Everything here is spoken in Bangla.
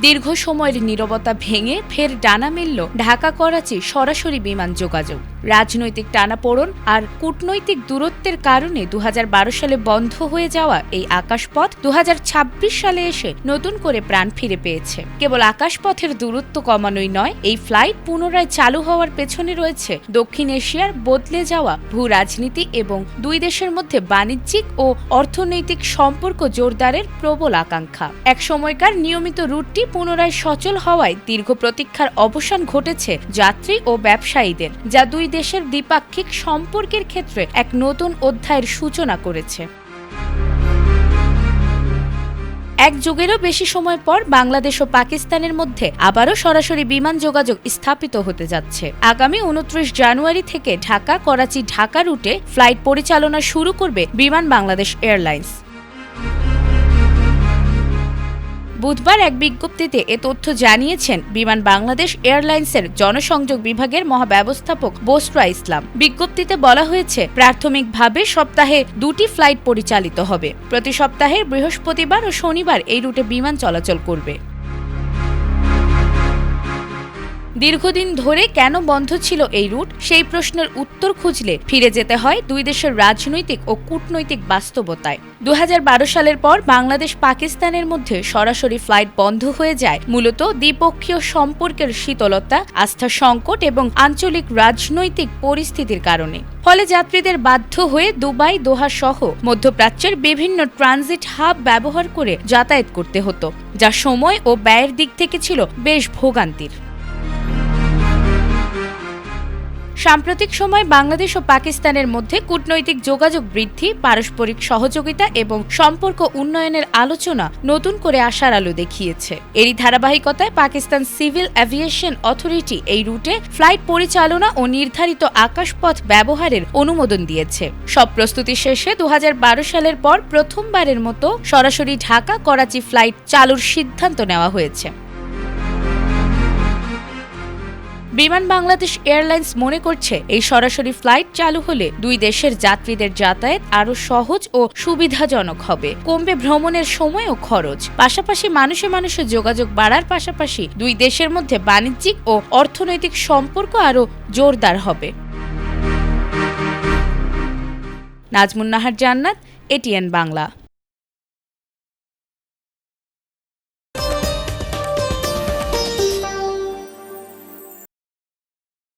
দীর্ঘ সময়ের নীরবতা ভেঙে ফের ডানা মেলল ঢাকা করাচি সরাসরি বিমান যোগাযোগ। রাজনৈতিক টানাপোড়েন আর কূটনৈতিক দূরত্বের কারণে ২০১২ সালে বন্ধ হয়ে যাওয়া এই আকাশপথ ২০২৬ সালে এসে নতুন করে প্রাণ ফিরে পেয়েছে। কেবল আকাশপথের দূরত্ব কমানোই নয়, এই ফ্লাইট পুনরায় চালু হওয়ার পেছনে রয়েছে দক্ষিণ এশিয়ার বদলে যাওয়া ভূ রাজনীতি এবং দুই দেশের মধ্যে বাণিজ্যিক ও অর্থনৈতিক সম্পর্ক জোরদারের প্রবল আকাঙ্ক্ষা। এক সময়কার নিয়মিত রুটটি পুনরায় সচল হওয়ায় দীর্ঘ প্রতীক্ষার অবসান ঘটেছে যাত্রী ও ব্যবসায়ীদের, যা দুই দেশের দ্বিপাক্ষিক সম্পর্কের ক্ষেত্রে এক নতুন অধ্যায়ের সূচনা করেছে। এক যুগেরও বেশি সময় পর বাংলাদেশ ও পাকিস্তানের মধ্যে আবারও সরাসরি বিমান যোগাযোগ স্থাপিত হতে যাচ্ছে। আগামী ২৯ জানুয়ারি থেকে ঢাকা করাচি ঢাকা রুটে ফ্লাইট পরিচালনা শুরু করবে বিমান বাংলাদেশ এয়ারলাইন্স। বুধবার এক বিজ্ঞপ্তিতে এ তথ্য জানিয়েছেন বিমান বাংলাদেশ এয়ারলাইন্সের জনসংযোগ বিভাগের মহাব্যবস্থাপক বসরা ইসলাম। বিজ্ঞপ্তিতে বলা হয়েছে, প্রাথমিকভাবে সপ্তাহে ২টি ফ্লাইট পরিচালিত হবে। প্রতি সপ্তাহের বৃহস্পতিবার ও শনিবার এই রুটে বিমান চলাচল করবে। দীর্ঘদিন ধরে কেন বন্ধ ছিল এই রুট, সেই প্রশ্নের উত্তর খুঁজলে ফিরে যেতে হয় দুই দেশের রাজনৈতিক ও কূটনৈতিক বাস্তবতায়। ২০১২ সালের পর বাংলাদেশ পাকিস্তানের মধ্যে সরাসরি ফ্লাইট বন্ধ হয়ে যায় মূলত দ্বিপক্ষীয় সম্পর্কের শীতলতা, আস্থা সংকট এবং আঞ্চলিক রাজনৈতিক পরিস্থিতির কারণে। ফলে যাত্রীদের বাধ্য হয়ে দুবাই, দোহা সহ মধ্যপ্রাচ্যের বিভিন্ন ট্রানজিট হাব ব্যবহার করে যাতায়াত করতে হতো, যা সময় ও ব্যয়ের দিক থেকে ছিল বেশ ভোগান্তির। সাম্প্রতিক সময় বাংলাদেশ ও পাকিস্তানের মধ্যে কূটনৈতিক যোগাযোগ বৃদ্ধি, পারস্পরিক সহযোগিতা এবং সম্পর্ক উন্নয়নের আলোচনা নতুন করে আশার আলো দেখিয়েছে। এরই ধারাবাহিকতায় পাকিস্তান সিভিল অ্যাভিয়েশন অথরিটি এই রুটে ফ্লাইট পরিচালনা ও নির্ধারিত আকাশপথ ব্যবহারের অনুমোদন দিয়েছে। সব প্রস্তুতি শেষে ২০১২ সালের পর প্রথমবারের মতো সরাসরি ঢাকা করাচি ফ্লাইট চালুর সিদ্ধান্ত নেওয়া হয়েছে। বিমান বাংলাদেশ এয়ারলাইন্স মনে করছে, এই সরাসরি ফ্লাইট চালু হলে দুই দেশের যাত্রীদের যাতায়াত আরও সহজ ও সুবিধাজনক হবে, কমবে ভ্রমণের সময় ও খরচ। পাশাপাশি মানুষে মানুষে যোগাযোগ বাড়ার পাশাপাশি দুই দেশের মধ্যে বাণিজ্যিক ও অর্থনৈতিক সম্পর্ক আরও জোরদার হবে। নাজমুন নাহার জান্নাত, এটিএন বাংলা।